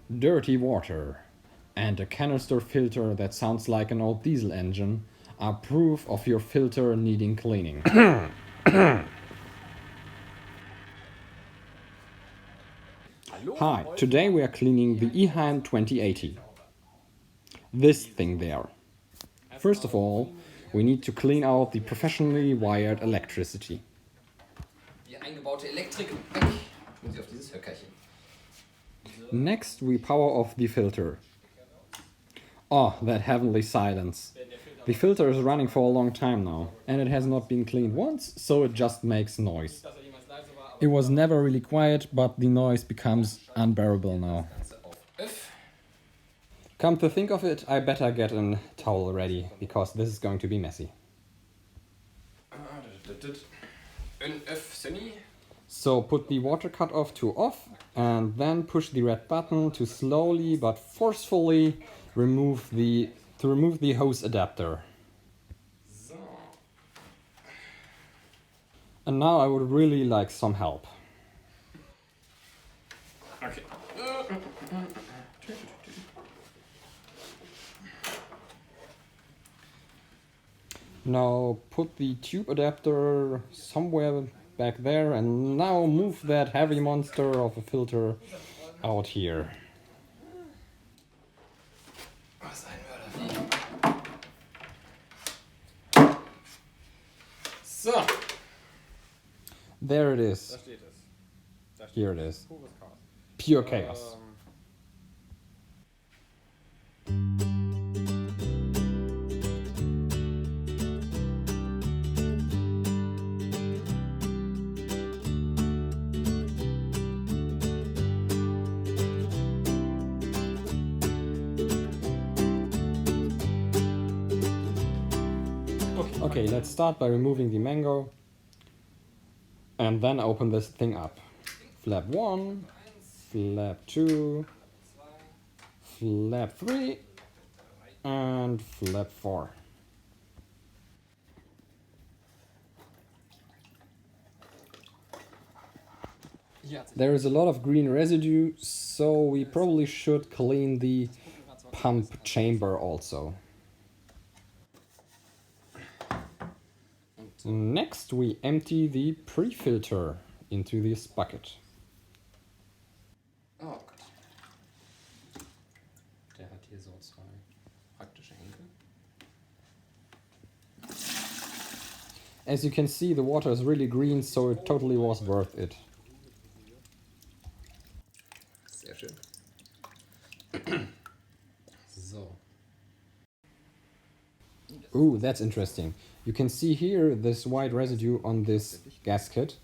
Dirty water and a canister filter that sounds like an old diesel engine are proof of your filter needing cleaning. Hi, today we are cleaning the EHEIM 2080. This thing there. First of all, we need to clean out the professionally wired electricity. Die eingebaute Elektrik weg. Muss ich auf dieses Höckerchen. Next, we power off the filter. Oh, that heavenly silence. The filter is running for a long time now, and it has not been cleaned once, so it just makes noise. It was never really quiet, but the noise becomes unbearable now. Come to think of it, I better get a towel ready, because this is going to be messy. So put the water cutoff to off, and then push the red button to slowly but forcefully remove the hose adapter. And now I would really like some help. Okay. Now put the tube adapter somewhere back there, and now move that heavy monster of a filter out here. Was ein Mördervieh. So. There it is. Da steht es. Da steht Here it is. pures Chaos. Pure chaos. Okay, let's start by removing the mango and then open this thing up. Flap 1, flap 2, flap 3 and flap 4. There is a lot of green residue, so we probably should clean the pump chamber also. Next, we empty the pre-filter into this bucket. Oh Gott. Der hat hier so zwei praktische Henkel. As you can see, the water is really green, so it totally was worth it. Sehr schön. So. Ooh, that's interesting. You can see here this white residue on this gasket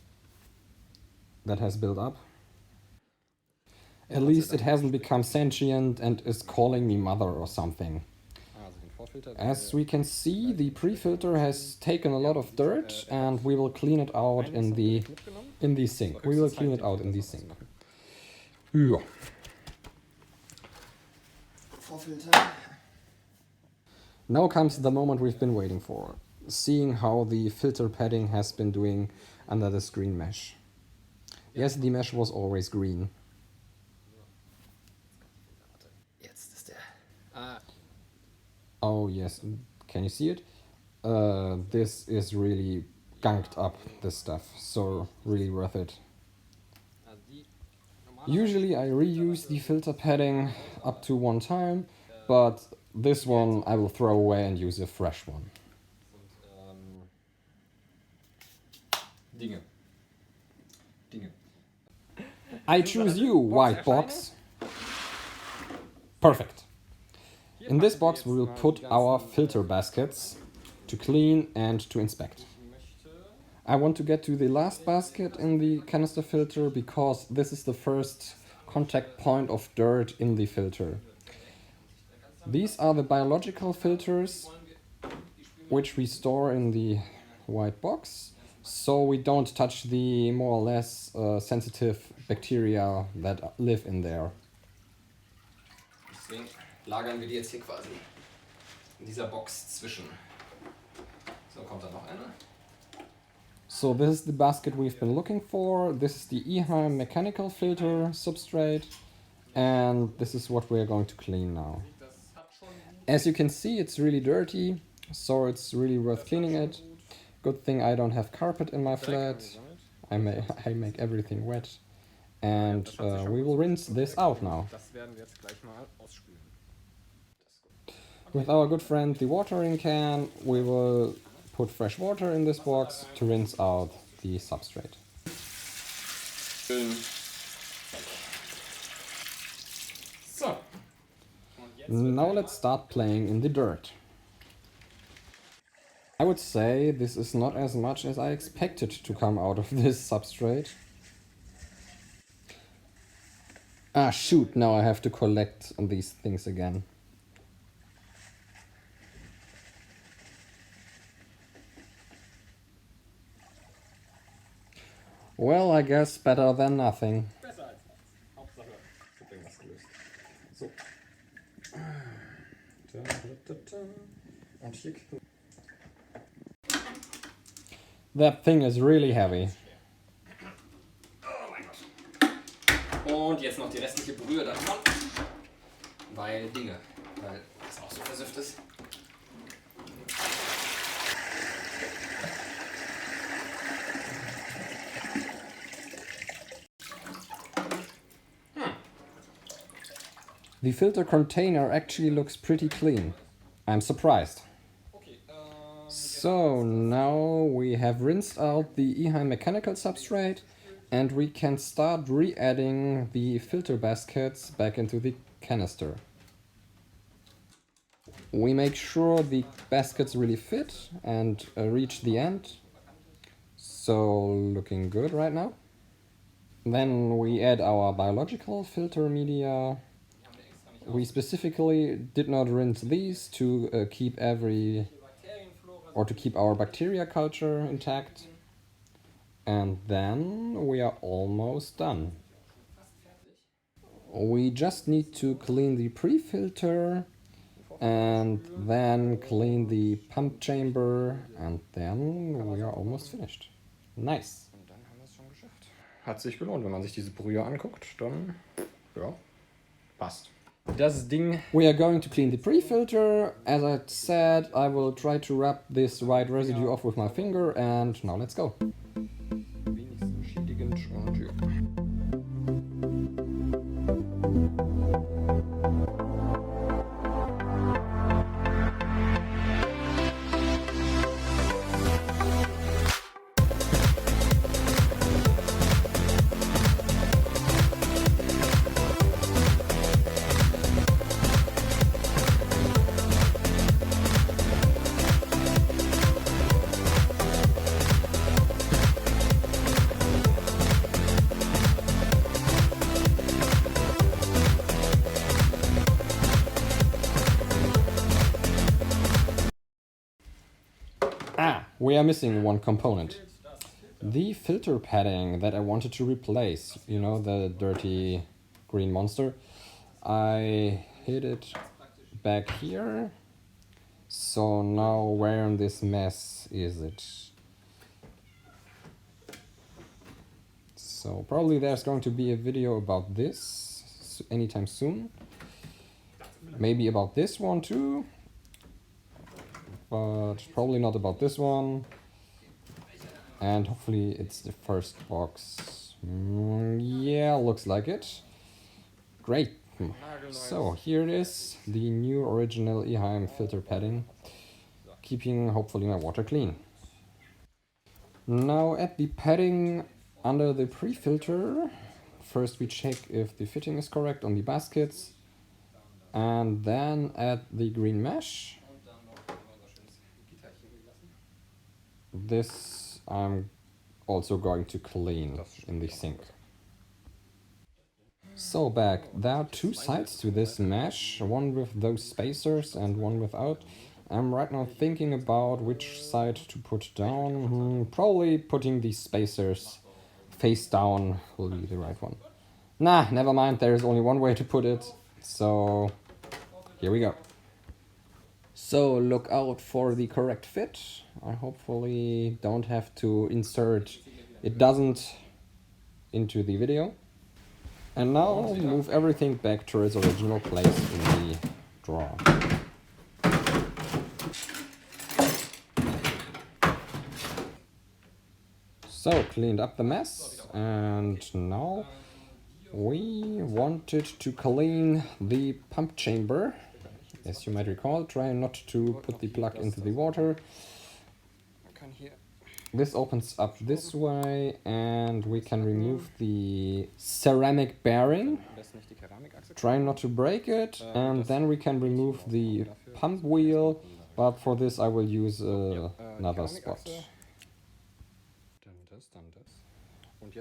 that has built up. At least it hasn't become sentient and is calling me mother or something. As we can see, the pre-filter has taken a lot of dirt, and we will clean it out in the sink. We will clean it out in the sink. Yeah. Vorfilter. Now comes the moment we've been waiting for, seeing how the filter padding has been doing under this green mesh. Yes, the mesh was always green. Jetzt ist der. Ah. Oh yes, can you see it? This is really gunked up, this stuff, so really worth it. Usually I reuse the filter padding up to one time, but this one I will throw away and use a fresh one. Dinge. I choose you, white box. Perfect. In this box we will put our filter baskets to clean and to inspect. I want to get to the last basket in the canister filter because this is the first contact point of dirt in the filter. These are the biological filters which we store in the white box, so we don't touch the more or less sensitive bacteria that live in there. Deswegen lagern wir die jetzt hier quasi in dieser Box zwischen. So, kommt da noch eine. So this is the basket we've been looking for. This is the EHEIM mechanical filter substrate. And this is what we're going to clean now. As you can see, it's really dirty, so it's really worth cleaning it. Good thing I don't have carpet in my flat. I make everything wet. And we will rinse this out now. With our good friend the watering can, we will put fresh water in this box to rinse out the substrate. So. Now let's start playing in the dirt. I would say this is not as much as I expected to come out of this substrate. Ah shoot, now I have to collect these things again. Well, I guess better than nothing. So. That thing is really heavy. Oh mein Gott. Und jetzt noch die restliche Brühe davon. Weil es auch so versifft ist. The filter container actually looks pretty clean. I'm surprised. So now we have rinsed out the EHEIM mechanical substrate and we can start re-adding the filter baskets back into the canister. We make sure the baskets really fit and reach the end. So looking good right now. Then we add our biological filter media. We specifically did not rinse these to keep our bacteria culture intact. And then we are almost done. We just need to clean the pre-filter and then clean the pump chamber and then we are almost finished. Nice. Und dann haben wir es schon geschafft. Hat sich gelohnt, wenn man sich diese Brühe anguckt, dann ja, passt. Das Ding. We are going to clean the pre-filter. As I said, I will try to rub this white residue off with my finger and now let's go. Wenig so schädigend und ja. We are missing one component. The filter padding that I wanted to replace, you know, the dirty green monster. I hid it back here. So now where in this mess is it? So probably there's going to be a video about this anytime soon. Maybe about this one too. But probably not about this one. And hopefully it's the first box. Yeah, looks like it. Great. So here it is, the new original EHEIM filter padding, keeping hopefully my water clean. Now add the padding under the pre-filter. First we check if the fitting is correct on the baskets. And then add the green mesh. This I'm also going to clean in the sink. So there are two sides to this mesh, one with those spacers and one without. I'm right now thinking about which side to put down. Probably putting these spacers face down will be the right one. Nah, never mind, there is only one way to put it. So here we go. So look out for the correct fit. I hopefully don't have to insert it doesn't into the video. And now move everything back to its original place in the drawer. So, cleaned up the mess, and now we wanted to clean the pump chamber. As you might recall, try not to put the plug into the water. This opens up this way, and we can remove the ceramic bearing. Try not to break it, and then we can remove the pump wheel, but for this I will use another spot.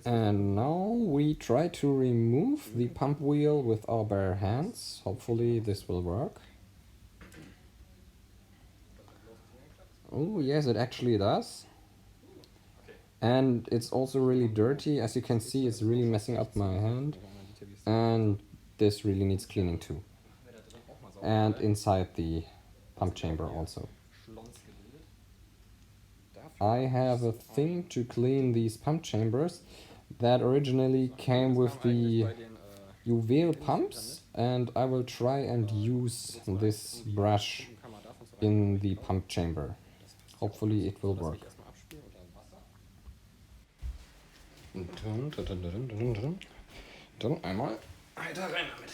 And now we try to remove the pump wheel with our bare hands. Hopefully this will work. Oh yes, it actually does. And it's also really dirty. As you can see, it's really messing up my hand. And this really needs cleaning too. And inside the pump chamber also. I have a thing to clean these pump chambers that originally came with the Juwel pumps, and I will try and use this brush in the pump chamber. Hopefully it will work. Dann einmal weiter rein damit.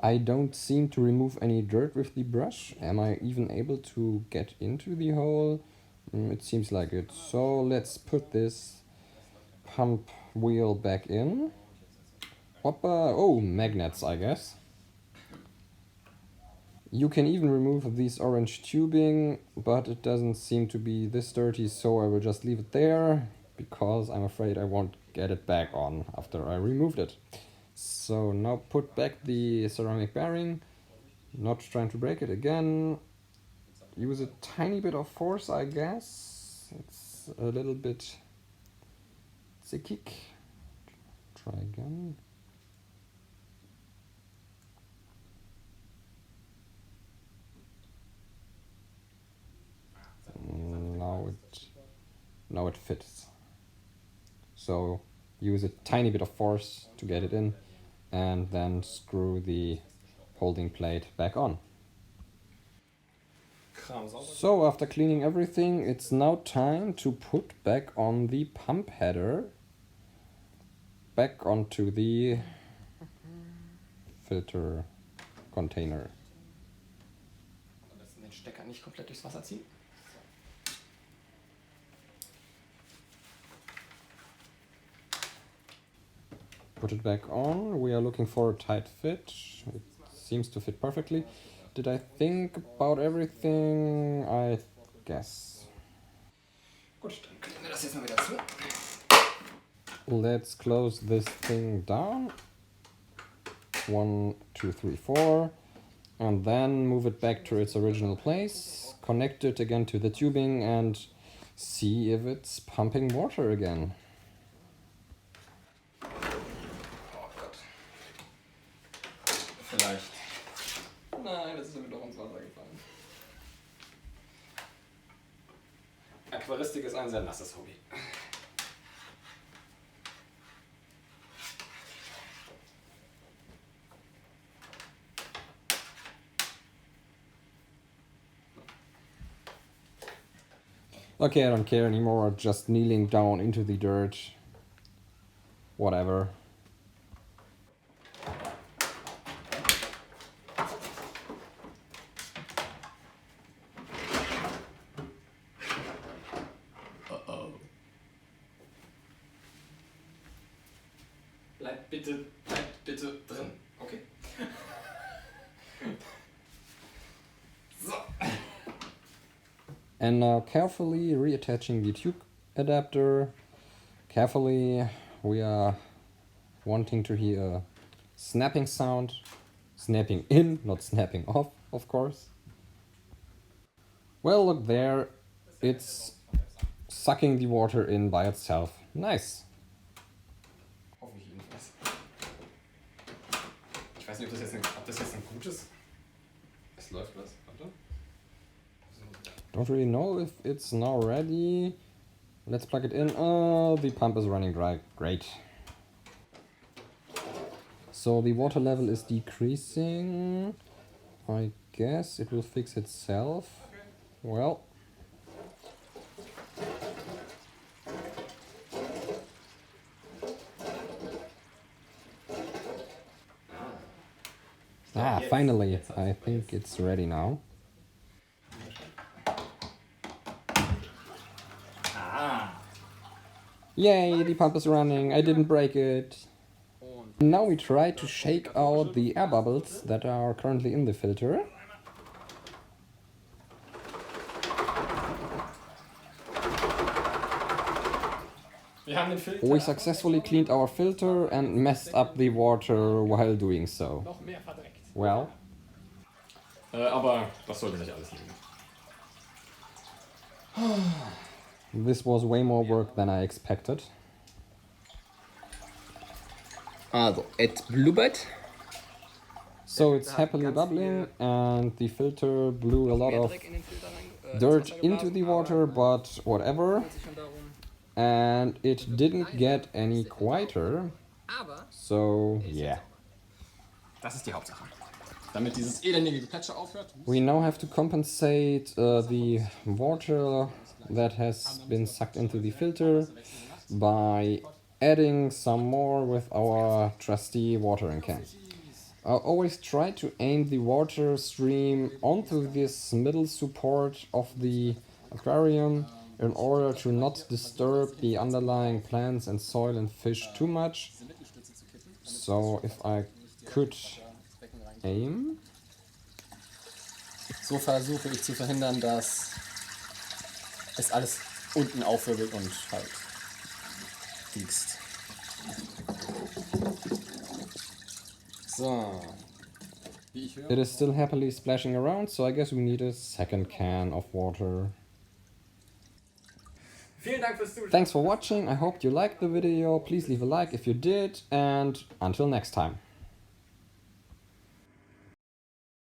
I don't seem to remove any dirt with the brush. Am I even able to get into the hole? It seems like it. So let's put this pump wheel back in. Hoppa! Oh, magnets, I guess. You can even remove these orange tubing, but it doesn't seem to be this dirty, so I will just leave it there, because I'm afraid I won't get it back on after I removed it. So now put back the ceramic bearing, not trying to break it again. Use a tiny bit of force, I guess. It's a little bit zickig. Try again. Now it fits. So use a tiny bit of force to get it in, and then screw the holding plate back on. So after cleaning everything, it's now time to put back on the pump header, back onto the filter container. Am besten den Stecker nicht komplett durchs Wasser ziehen. Put it back on. We are looking for a tight fit. It seems to fit perfectly. Did I think about everything? I guess. Gut, dann kleben wir das jetzt mal wieder zu. Let's close this thing down. 1, 2, 3, 4. And then move it back to its original place. Connect it again to the tubing and see if it's pumping water again. Vielleicht. Nein, das ist mir doch ins Wasser gefallen. Aquaristik ist ein sehr nasses Hobby. Okay, I don't care anymore. Just kneeling down into the dirt. Whatever. Bleib bitte drin, okay? So. And now carefully reattaching the tube adapter. Carefully, we are wanting to hear a snapping sound. Snapping in, not snapping off, of course. Well, look there. It's sucking the water in by itself. Nice. Hoffe ich jedenfalls. Ich weiß nicht, ob das jetzt ein gutes... Es läuft was, warte. Don't really know if it's now ready. Let's plug it in. Oh, the pump is running dry. Great. So the water level is decreasing. I guess it will fix itself. Well. Ah, finally. I think it's ready now. Yay, the pump is running. I didn't break it. Now we try to shake out the air bubbles that are currently in the filter. We successfully cleaned our filter and messed up the water while doing so. Well. Aber das sollte sich alles liegen. This was way more work than I expected. Also, es blubbert. So it's happily bubbling and the filter blew a lot of dirt into the water, but whatever. And it didn't get any quieter. So, yeah. Das ist die Hauptsache. Damit dieses elendige Geplätscher aufhört. We now have to compensate the water that has been sucked into the filter by adding some more with our trusty watering can. I always try to aim the water stream onto this middle support of the aquarium in order to not disturb the underlying plants and soil and fish too much. So if I could aim. So versuche ich zu verhindern, dass es alles unten aufwirbelt und halt fliegst. So. It is still happily splashing around, so I guess we need a second can of water. Thanks for watching, I hope you liked the video, please leave a like if you did, and until next time.